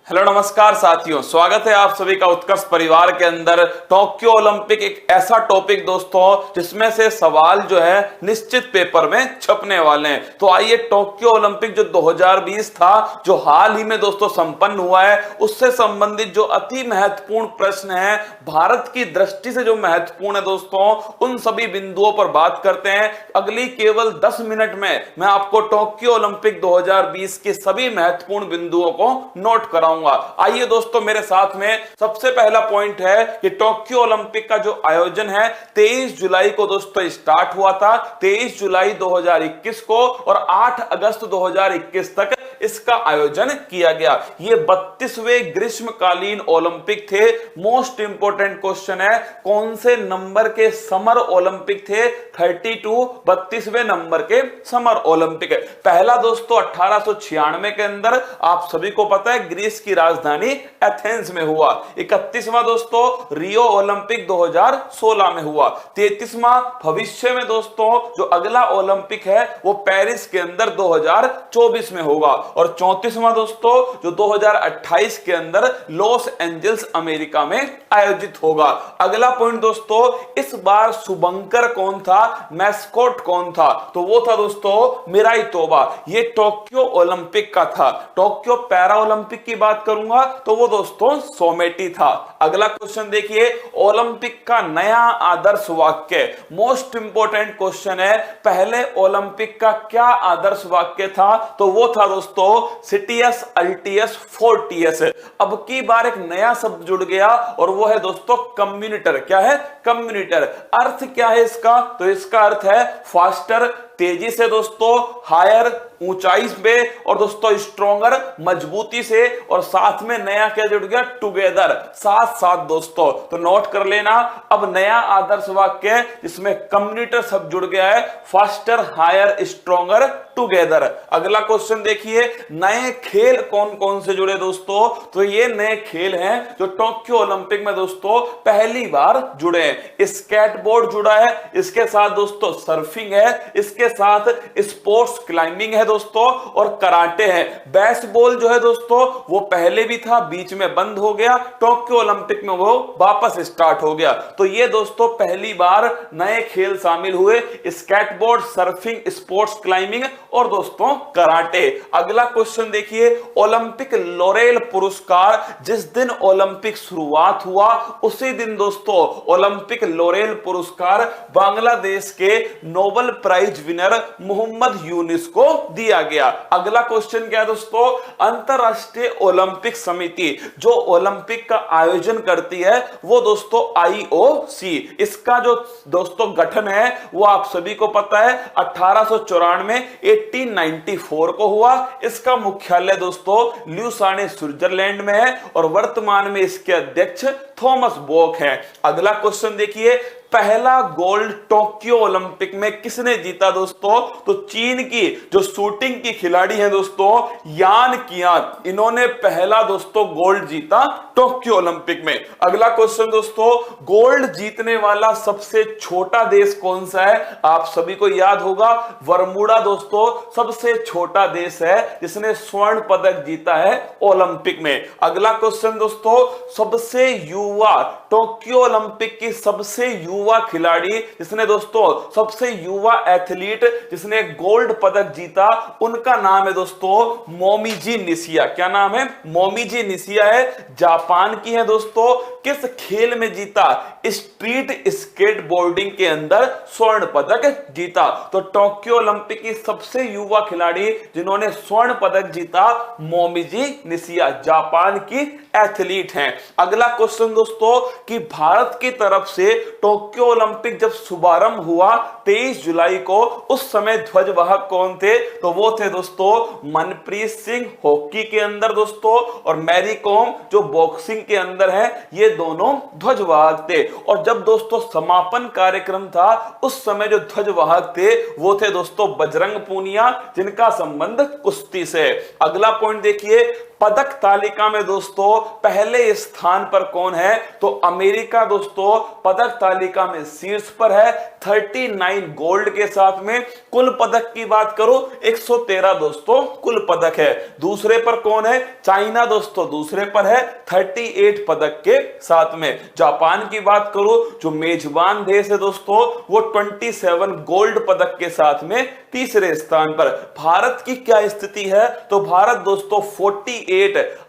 Hello नमस्कार साथियों, स्वागत है आप सभी का उत्कर्ष परिवार के अंदर। टोक्यो ओलंपिक एक ऐसा टॉपिक दोस्तों जिसमें से सवाल जो है निश्चित पेपर में छपने वाले हैं। तो आइए, टोक्यो ओलंपिक जो 2020 था, जो हाल ही में दोस्तों संपन्न हुआ है, उससे संबंधित जो अति महत्वपूर्ण प्रश्न है, भारत की दृष्टि से जो महत्वपूर्ण है दोस्तों, उन सभी बिंदुओं पर बात करते हैं। अगली केवल 10 मिनट में मैं आपको टोक्यो ओलंपिक 2020 के सभी महत्वपूर्ण बिंदुओं को नोट कराऊंगा। आइए दोस्तों, मेरे साथ में सबसे पहला पॉइंट है कि टोक्यो ओलंपिक का जो आयोजन है 23 जुलाई को दोस्तों स्टार्ट हुआ था, 23 जुलाई 2021 को, और 8 अगस्त 2021 तक इसका आयोजन किया गया। ये 32वें ग्रीष्मकालीन ओलंपिक थे। मोस्ट इंपोर्टेंट क्वेश्चन है, कौन से नंबर के समर ओलंपिक थे? 32वें नंबर के समर ओलंपिक। पहला दोस्तों 1896 के अंदर, आप सभी को पता है, ग्रीस की राजधानी एथेंस में हुआ। 31वां दोस्तों रियो ओलंपिक 2016 में हुआ। 33वां भविष्य में दोस्तों जो अगला ओलंपिक है वो पेरिस के अंदर 2024 में होगा। और 34वां दोस्तों जो 2028 के अंदर लॉस एंजल्स अमेरिका में आयोजित होगा। अगला पॉइंट दोस्तों, इस बार शुभंकर कौन था, मैस्कॉट कौन था? तो वो था दोस्तों मिराई तोबा। ये टोक्यो ओलंपिक का था। टोक्यो पैरा ओलंपिक की बात करूंगा तो वो दोस्तों सोमेटी था। अगला क्वेश्चन देखिए, ओलंपिक का नया आदर्श वाक्य। मोस्ट इंपोर्टेंट क्वेश्चन है, पहले ओलंपिक का क्या आदर्श वाक्य था? तो वो था दोस्तों सिटियस अल्टियस फोर्टियस। अब की बार एक नया शब्द जुड़ गया और वो है दोस्तों कम्युनिटर। क्या है? कम्युनिटर। अर्थ क्या है इसका? तो इसका अर्थ है फास्टर, तेजी से दोस्तों, हायर, ऊंचाई पे, और दोस्तों स्ट्रॉन्गर, मजबूती से, और साथ में नया क्या जुड़ गया? टुगेदर, साथ साथ दोस्तों। तो नोट कर लेना, अब नया आदर्श वाक्य जिसमें कम्युनिटर शब्द जुड़ गया है, फास्टर, हायर, स्ट्रॉन्गर, टुगेदर। अगला क्वेश्चन देखिए, नए खेल कौन कौन से जुड़े दोस्तों? तो ये नए खेल हैं जो टोक्यो ओलंपिक में दोस्तों पहली बार जुड़े हैं। स्केटबोर्ड जुड़ा है, इसके साथ दोस्तों सर्फिंग है, इसके साथ स्पोर्ट्स क्लाइंबिंग है दोस्तों, और कराटे है। बेसबॉल जो है दोस्तों वो पहले भी था, बीच में बंद हो गया, टोक्यो ओलंपिक में वो वापस स्टार्ट हो गया। तो ये दोस्तों पहली बार नए खेल शामिल हुए, स्केटबोर्ड, सर्फिंग, स्पोर्ट्स क्लाइंबिंग और दोस्तों कराटे। अगला क्वेश्चन देखिए, ओलंपिक लॉरेल पुरस्कार, जिस दिन ओलंपिक शुरुआत हुआ उसी दिन दोस्तों ओलंपिक लॉरेल पुरस्कार बांग्लादेश के Nobel prize winner Mohammad Yunus को दिया गया। अगला क्वेश्चन क्या है दोस्तों, अंतरराष्ट्रीय ओलंपिक समिति जो ओलंपिक का आयोजन करती है वो दोस्तों IOC। इसका जो दोस्तों गठन है वो आप सभी को पता है 1894 1894 को हुआ। इसका मुख्यालय दोस्तों ल्यूसाने स्विट्जरलैंड में है और वर्तमान में इसके अध्यक्ष थॉमस बॉक है। अगला क्वेश्चन देखिए, पहला गोल्ड टोक्यो ओलंपिक में किसने जीता दोस्तों? तो चीन की जो शूटिंग की खिलाड़ी है दोस्तों यान कियान, इन्होंने पहला दोस्तों गोल्ड जीता टोक्यो ओलंपिक में। अगला क्वेश्चन दोस्तों, गोल्ड जीतने वाला सबसे छोटा देश कौन सा है? आप सभी को याद होगा, बरमूडा दोस्तों सबसे छोटा देश है जिसने स्वर्ण पदक जीता है ओलंपिक में। अगला क्वेश्चन दोस्तों, सबसे युवा टोक्यो ओलंपिक की सबसे युवा खिलाड़ी जिसने दोस्तों सबसे युवा एथलीट जिसने गोल्ड पदक जीता, उनका नाम है दोस्तों मोमिजी निशिया। क्या नाम है? मोमिजी निशिया है, जापान की है दोस्तों। किस खेल में जीता? स्ट्रीट स्केटबोर्डिंग के अंदर स्वर्ण पदक जीता। तो टोक्यो ओलंपिक की सबसे युवा खिलाड़ी जिन्होंने स्वर्ण पदक जीता, मोमिजी निशिया, जापान की एथलीट हैं। अगला क्वेश्चन दोस्तों, कि भारत की तरफ से टोक्यो ओलंपिक जब शुभारंभ हुआ 23 जुलाई को, उस समय ध्वजवाहक कौन थे? तो वो थे दोस्तों मनप्रीत सिंह हॉकी के अंदर दोस्तों, और मैरी कॉम जो बॉक्सिंग के अंदर है, ये दोनों ध्वजवाहक थे। और जब दोस्तों समापन कार्यक्रम था उस समय जो ध्वजवाहक थे वो थे दोस्तों बजरंग पूनिया, जिनका संबंध कुश्ती से। अगला पॉइंट देखिए, पदक तालिका में दोस्तों पहले स्थान पर कौन है? तो अमेरिका दोस्तों पदक तालिका में शीर्ष पर है 39 गोल्ड के साथ में। कुल पदक की बात करो 113 दोस्तों कुल पदक है। दूसरे पर कौन है? चाइना दोस्तों दूसरे पर है 38 पदक के साथ में। जापान की बात करो जो मेजबान देश है दोस्तों वो 27 गोल्ड पदक के साथ में तीसरे स्थान पर। भारत की क्या स्थिति है? तो भारत दोस्तों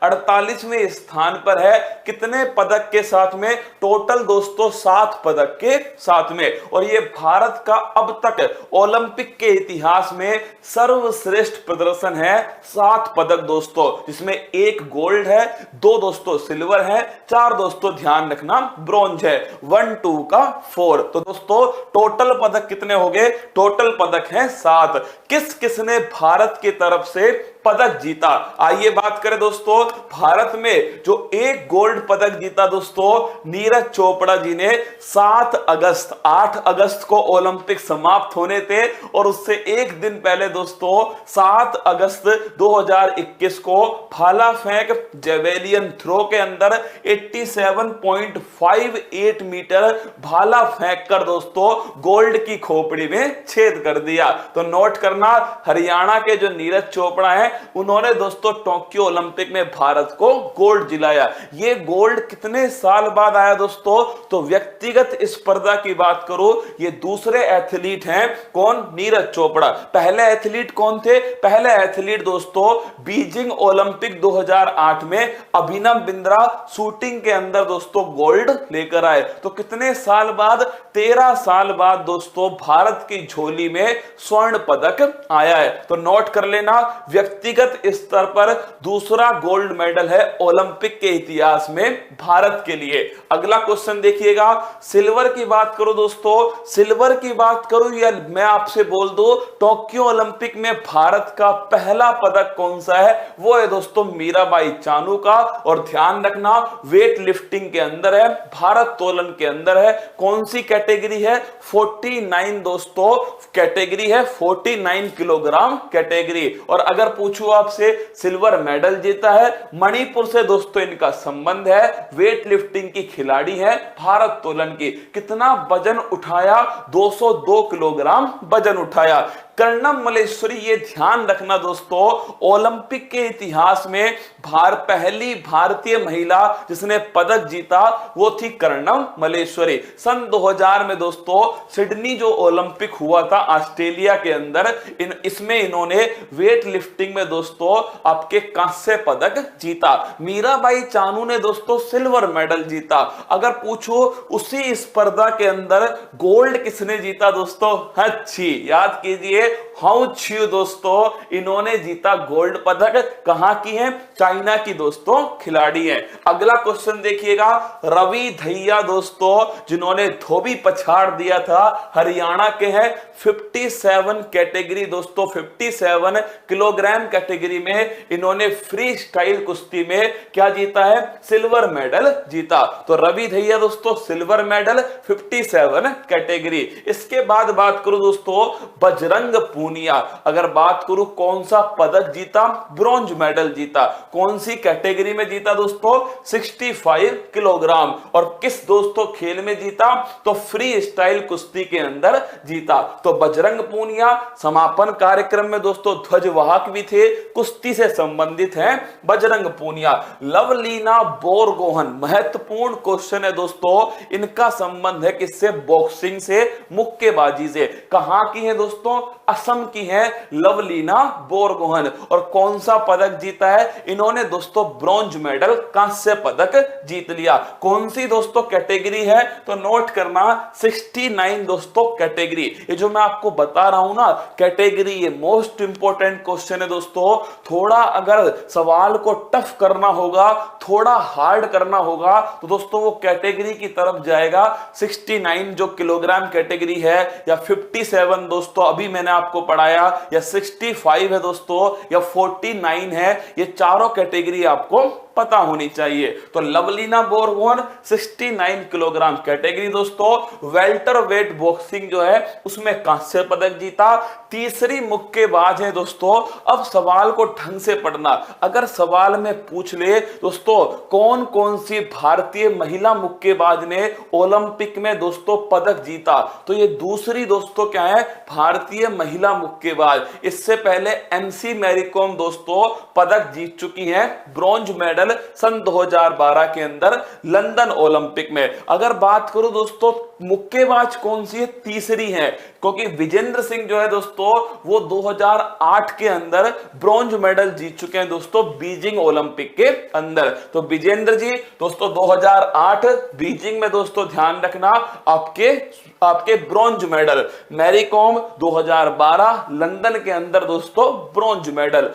48वें स्थान पर है। कितने पदक के साथ में? टोटल दोस्तों 7 पदक के साथ में। और ये भारत का अब तक ओलंपिक के इतिहास में सर्वश्रेष्ठ प्रदर्शन है। 7 पदक दोस्तों जिसमें 1 गोल्ड है, 2 दोस्तों सिल्वर है, 4 दोस्तों ध्यान रखना ब्रॉन्ज है, 1 2 का 4। तो दोस्तों टोटल पदक कितने हो गए? टोटल पदक हैं 7। किस किसने भारत की तरफ से पदक जीता? आइए बात करें दोस्तों। भारत में जो 1 गोल्ड पदक जीता दोस्तों नीरज चोपड़ा जी ने 8 अगस्त को ओलंपिक समाप्त होने थे और उससे एक दिन पहले दोस्तों 7 अगस्त 2021 को भाला फेंक जेवेलियन थ्रो के अंदर 87.58 मीटर भाला फेंक कर दोस्तों गोल्ड की खोपड़ी में छेद कर दिया। तो नोट करना हरियाणा के जो नीरज चोपड़ा हैं उन्होंने दोस्तों टोक्यो ओलंपिक में भारत को गोल्ड दिलाया। ये गोल्ड कितने साल बाद आया दोस्तों? तो व्यक्तिगत स्पर्धा की बात करो ये दूसरे एथलीट हैं। कौन? नीरज चोपड़ा। पहले एथलीट कौन थे? पहले एथलीट दोस्तों बीजिंग ओलंपिक 2008 में अभिनव बिंद्रा शूटिंग के अंदर दोस्तों गोल्ड लेकर आए। तो कितने साल बाद? 13 साल बाद दोस्तों भारत की झोली में स्वर्ण पदक आया है। तो नोट कर लेना व्यक्तिगत स्तर पर दूसरा गोल्ड मेडल है ओलंपिक के इतिहास में भारत के लिए। अगला क्वेश्चन देखिएगा। सिल्वर की बात करो दोस्तों, सिल्वर की बात करो या मैं आपसे बोल दूं टोक्यो ओलंपिक में भारत का पहला पदक कौन सा है? वो है दोस्तों मीराबाई चानू का। और ध्यान रखना वेट लिफ्टिंग के अंदर है, भारत तोलन के अंदर है। कौन सी कैटेगरी है? 49 दोस्तों कैटेगरी है, 49 किलोग्राम कैटेगरी। और अगर पूछूं आपसे सिल्वर मेडल जीता है मणिपुर से दोस्तों इनका संबंध है, वेट लिफ्टिंग की खिलाड़ी है, भारत तोलन की। कितना वजन उठाया? 202 किलोग्राम वजन उठाया। कर्णम मल्लेश्वरी ये ध्यान रखना दोस्तों ओलंपिक के इतिहास में पहली भारतीय महिला जिसने पदक जीता वो थी कर्णम मल्लेश्वरी। सन 2000 में दोस्तों सिडनी जो ओलंपिक हुआ था ऑस्ट्रेलिया के अंदर इसमें इन्होंने वेट लिफ्टिंग में दोस्तों आपके कांस्य पदक जीता। मीराबाई चानू ने दोस्तों सिल्वर मेडल जीता। अगर पूछो उसी स्पर्धा के अंदर गोल्ड किसने जीता दोस्तों? अच्छी याद कीजिए हाउ छियू दोस्तों इन्होंने जीता गोल्ड पदक। कहां की है? चाइना की दोस्तों खिलाड़ी है। अगला क्वेश्चन देखिएगा। रवि धैया दोस्तों जिन्होंने धोबी पछाड़ दिया था हरियाणा के हैं। 57 कैटेगरी दोस्तों 57 किलोग्राम कैटेगरी में इन्होंने फ्री स्टाइल कुश्ती में क्या जीता है? सिल्वर मेडल जीता। तो रवि धैया दोस्तों सिल्वर मेडल 57 कैटेगरी। इसके बाद बात करूं दोस्तों बजरंग पूनिया। अगर बात करूं कौन सा पदक जीता? ब्रॉन्ज मेडल जीता। कौन सी कैटेगरी में जीता दोस्तों? 65 किलोग्राम। और किस दोस्तों खेल में जीता? तो फ्री स्टाइल कुश्ती के अंदर जीता। तो बजरंग पूनिया समापन कार्यक्रम में दोस्तों ध्वजवाहक भी थे, कुश्ती से संबंधित हैं बजरंग पूनिया। लवलीना बोरगोहन महत्वपूर्ण क्वेश्चन है दोस्तों। इनका संबंध है किससे? बॉक्सिंग से, मुक्केबाजी से। कहां की है दोस्तों? असम की है लवलीना बोरगोहन। और कौन सा पदक जीता है? इन्होंने दोस्तों ब्रॉन्ज मेडल कांस्य पदक जीत लिया। कौन सी दोस्तों कैटेगरी है? तो नोट करना 69 दोस्तों कैटेगरी। ये जो मैं आपको बता रहा हूं ना कैटेगरी ये मोस्ट इंपॉर्टेंट क्वेश्चन है दोस्तों। थोड़ा अगर सवाल को टफ करना होगा, थोड़ा हार्ड करना होगा तो दोस्तों वो कैटेगरी की तरफ जाएगा। 69 जो किलोग्राम कैटेगरी है या 57 दोस्तों अभी मैंने आपको पढ़ाया या 65 है दोस्तों या 49 है, ये चारों कैटेगरी आपको पता होनी चाहिए। तो लवलीना बोरगोहन 69 किलोग्राम कैटेगरी दोस्तों वेल्टर वेट बॉक्सिंग जो है उसमें कांस्य पदक जीता। तीसरी मुक्केबाज है दोस्तों। अब सवाल को ढंग से पढ़ना, अगर सवाल में पूछ ले दोस्तों कौन कौन सी भारतीय महिला मुक्केबाज ने ओलंपिक में दोस्तों पदक जीता, तो ये दूसरी दोस्तों क्या है भारतीय महिला मुक्केबाज। इससे पहले एमसी मैरीकॉम दोस्तों पदक जीत चुकी हैं, ब्रॉन्ज मेडल सन 2012 के अंदर लंदन ओलंपिक में। अगर बात करूं दोस्तों मुक्केबाज कौन सी है, तीसरी है, क्योंकि विजेंद्र सिंह जो है दोस्तों वो 2008 के अंदर ब्रॉन्ज मेडल जीत चुके हैं दोस्तों बीजिंग ओलंपिक के अंदर। तो विजेंद्र जी दोस्तों 2008 बीजिंग में दोस्तों ध्यान रखना आपके bronze medal. Mary Kom 2012 London के अंदर दोस्तों ब्रॉन्ज मेडल।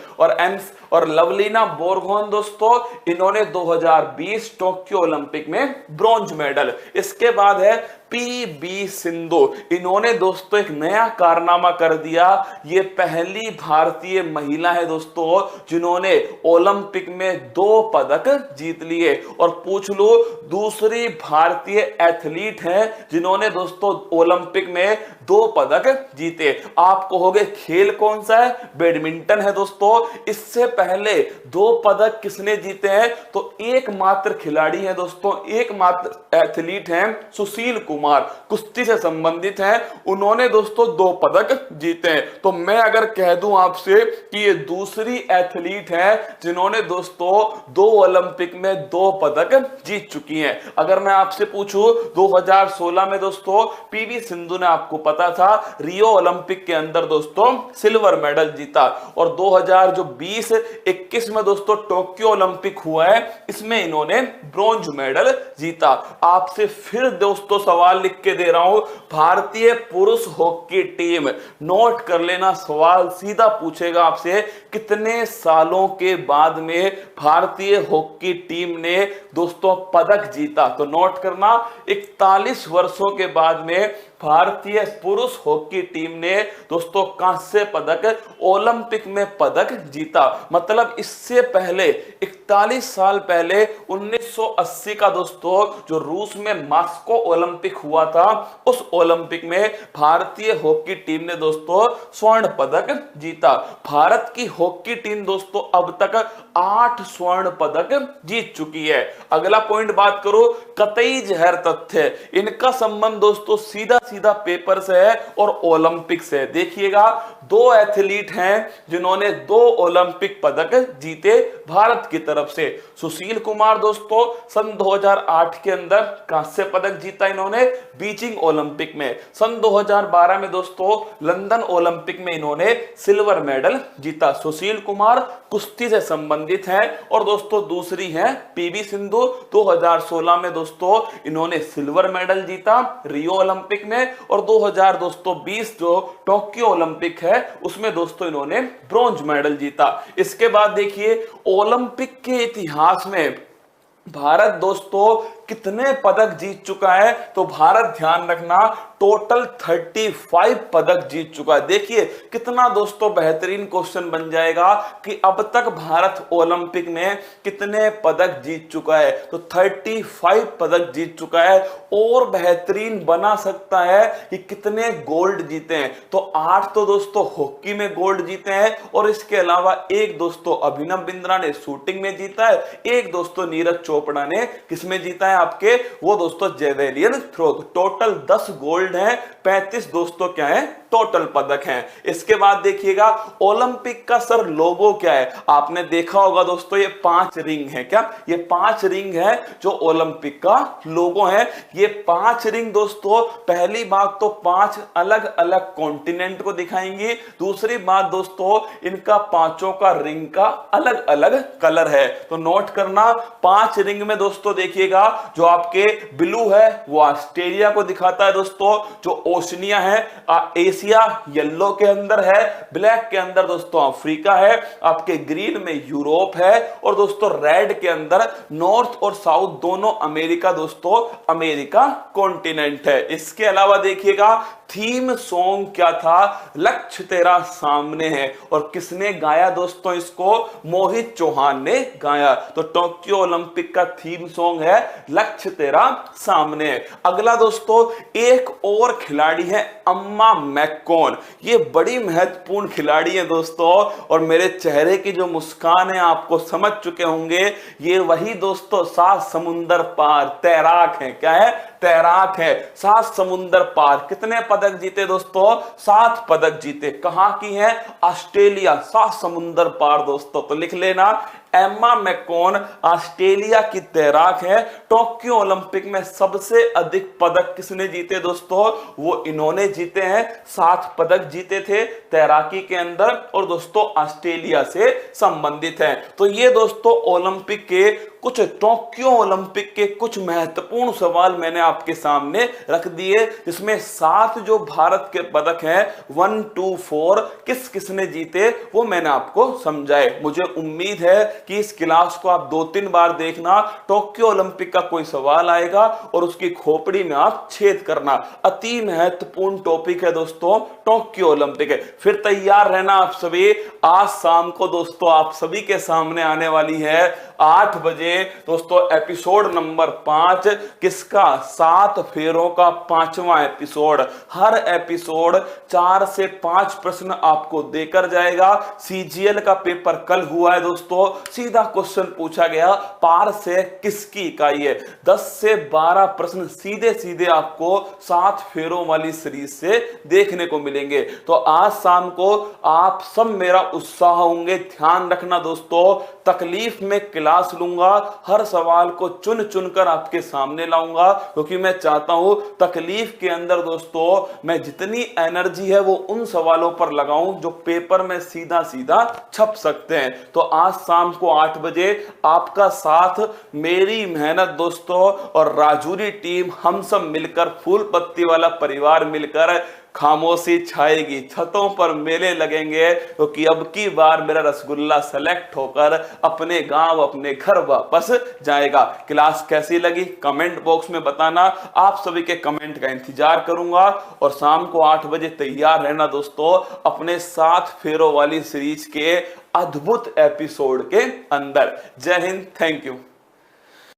और लवलीना बोरगोहन दोस्तों इन्होंने 2020 टोक्यो ओलंपिक में ब्रॉन्ज मेडल। इसके बाद है पीवी सिंधु, इन्होंने दोस्तों एक नया कारनामा कर दिया, ये पहली भारतीय महिला है दोस्तों जिन्होंने ओलंपिक में 2 पदक जीत लिए। और पूछ लो दूसरी भारतीय एथलीट हैं जिन्होंने दोस्तों ओलंपिक में 2 पदक जीते। आप कहोगे खेल कौन सा है, बैडमिंटन है दोस्तों। इससे पहले 2 पदक किसने जीते हैं, तो एकमात्र खिलाड़ी है दोस्तों, एकमात्र एथलीट हैं सुशील कुमार, कुश्ती से संबंधित हैं, उन्होंने दोस्तों 2 पदक जीते हैं। तो मैं अगर कह दूं आपसे कि ये दूसरी एथलीट है जिन्होंने दोस्तों 2 ओलंपिक में 2 पदक जीत चुकी हैं। अगर मैं आपसे पूछूं 2016 में दोस्तों पीवी सिंधु ने, आपको पता था, रियो ओलंपिक के अंदर दोस्तों सिल्वर मेडल जीता। और 2020-21 में दोस्तों टोक्यो ओलंपिक हुआ है, इसमें इन्होंने ब्रॉन्ज मेडल जीता। आपसे फिर दोस्तों सवाल लिख के दे रहा हूं, भारतीय पुरुष हॉकी टीम, नोट कर लेना, सवाल सीधा पूछेगा आपसे, कितने सालों के बाद में भारतीय हॉकी टीम ने दोस्तों पदक जीता, तो नोट करना 41 वर्षों के बाद में भारतीय पुरुष हॉकी टीम ने दोस्तों कांस्य पदक ओलंपिक में पदक जीता। मतलब इससे पहले 41 साल पहले 1980 का दोस्तों जो रूस में मॉस्को ओलंपिक हुआ था, उस ओलंपिक में भारतीय हॉकी टीम ने दोस्तों स्वर्ण पदक जीता। भारत की हॉकी टीम दोस्तों अब तक 8 स्वर्ण पदक जीत चुकी है। अगला पॉइंट बात करो कतई जहर तथ्य, इनका संबंध दोस्तों सीधा सीधा पेपर से है और ओलंपिक से। देखिएगा 2 एथलीट हैं जिन्होंने 2 ओलंपिक पदक जीते भारत की तरफ से। सुशील कुमार दोस्तों सन 2008 के अंदर कांस्य पदक जीता इन्होंने बीजिंग ओलंपिक में। सन 2012 में दोस्तों लंदन ओलंपिक में इन्होंने सिल्वर मेडल जीता। सुशील कुमार कुश्ती से संबंधित हैं। और दोस्तों दूसरी हैं पीवी सिंधु, 2016 में दोस्तों इन्होंने सिल्वर मेडल जीता रियो ओलंपिक में। और 2020 जो टोक्यो ओलंपिक है उसमें दोस्तों इन्होंने ब्रॉन्ज मेडल जीता। इसके बाद देखिए ओलंपिक के इतिहास में भारत दोस्तों कितने पदक जीत चुका है, तो भारत ध्यान रखना टोटल 35 पदक जीत चुका है। देखिए कितना दोस्तों बेहतरीन क्वेश्चन बन जाएगा कि अब तक भारत ओलंपिक में कितने पदक जीत चुका है, तो 35 पदक जीत चुका है। और बेहतरीन बना सकता है कि कितने गोल्ड जीते हैं, तो 8 तो दोस्तों हॉकी में गोल्ड जीते हैं, और इसके अलावा एक दोस्तों अभिनव बिंद्रा ने शूटिंग में जीता है, एक दोस्तों नीरज चोपड़ा ने किसमें जीता है आपके, वो दोस्तों जेवेलियन थ्रो। टोटल 10 गोल्ड हैं, 35 दोस्तों क्या है टोटल पदक हैं। इसके बाद देखिएगा ओलंपिक का सर लोगो क्या है, आपने देखा होगा दोस्तों ये 5 रिंग है। क्या ये 5 रिंग है जो ओलंपिक का लोगो है। ये 5 रिंग दोस्तों पहली बात तो 5 अलग अलग कॉन्टिनेंट को दिखाएंगी। दूसरी बात दोस्तों इनका पांचों का रिंग का अलग अलग कलर है। तो नोट करना 5 रिंग में दोस्तों देखिएगा जो आपके ब्लू है वो ऑस्ट्रेलिया को दिखाता है दोस्तों, जो ओशनिया है एशिया येलो के अंदर है, ब्लैक के अंदर दोस्तों अफ्रीका है, आपके ग्रीन में यूरोप है, और दोस्तों रेड के अंदर नॉर्थ और साउथ दोनों अमेरिका दोस्तों अमेरिका कॉन्टिनेंट है। इसके अलावा देखिएगा थीम सॉन्ग क्या था, लक्ष्य तेरा सामने है, और किसने गाया दोस्तों इसको, मोहित चौहान ने गाया। तो टोक्यो ओलंपिक का थीम सॉन्ग है लक्ष्य तेरा सामने है। अगला दोस्तों एक और खिलाड़ी है अम्मा मैकॉन, ये बड़ी महत्वपूर्ण खिलाड़ी है दोस्तों, और मेरे चेहरे की जो मुस्कान है आपको समझ चुके होंगे, ये वही दोस्तों 7 समुंदर पार तैराक है। क्या है, तैराक है। 7 समुंदर पार कितने पदक जीते दोस्तों, 7 पदक जीते। कहां की है, ऑस्ट्रेलिया, 7 समुंदर पार दोस्तों। तो लिख लेना, एम्मा मैकॉन ऑस्ट्रेलिया की तैराक है। टोक्यो ओलंपिक में सबसे अधिक पदक किसने जीते दोस्तों, वो इन्होंने जीते हैं, 7 पदक जीते थे तैराकी के अंदर, और दोस्तों ऑस्ट्रेलिया से संबंधित है। तो ये दोस्तों ओलंपिक के कुछ, टोक्यो ओलंपिक के कुछ महत्वपूर्ण सवाल मैंने आपके सामने रख दिए, जिसमें 7 जो भारत के पदक हैं 1, 2, 4 किस किसने जीते वो मैंने आपको समझाए। मुझे उम्मीद है कि इस क्लास को आप 2-3 बार देखना, टोक्यो ओलंपिक का कोई सवाल आएगा और उसकी खोपड़ी में आप छेद करना। अति महत्वपूर्ण टॉपिक है दोस्तों टोक्यो ओलंपिक है। फिर तैयार रहना आप सभी, आज शाम को दोस्तों आप सभी के सामने आने वाली है 8 बजे दोस्तों एपिसोड नंबर 5, किसका, 7 फेरों का 5वां एपिसोड। हर एपिसोड 4 से 5 प्रश्न आपको देकर जाएगा। सीजीएल का पेपर कल हुआ है दोस्तों, सीधा क्वेश्चन पूछा गया पार से किसकी इकाई है। 10 से 12 प्रश्न सीधे सीधे आपको 7 फेरों वाली सीरीज से देखने को मिलेंगे। तो आज शाम को आप सब मेरा उत्साह होंगे। ध्यान रखना दोस्तों, तकलीफ में क्लास लूंगा, हर सवाल को चुन चुनकर आपके सामने लाऊंगा, क्योंकि मैं चाहता हूं तकलीफ के अंदर दोस्तों मैं जितनी एनर्जी है वो उन सवालों पर लगाऊं जो पेपर में सीधा सीधा छप सकते हैं। तो आज शाम को 8 बजे आपका साथ, मेरी मेहनत दोस्तों और राजूरी टीम, हम सब मिलकर, फूल पत्ती वाला परिवार मिलकर खामोशी छाएगी, छतों पर मेले लगेंगे, क्योंकि अब की बार मेरा रसगुल्ला सेलेक्ट होकर अपने गांव अपने घर वापस जाएगा। क्लास कैसी लगी कमेंट बॉक्स में बताना, आप सभी के कमेंट का इंतजार करूंगा। और शाम को 8 बजे तैयार रहना दोस्तों अपने 7 फेरों वाली सीरीज के अद्भुत एपिसोड के अंदर। जय हिंद, थैंक यू।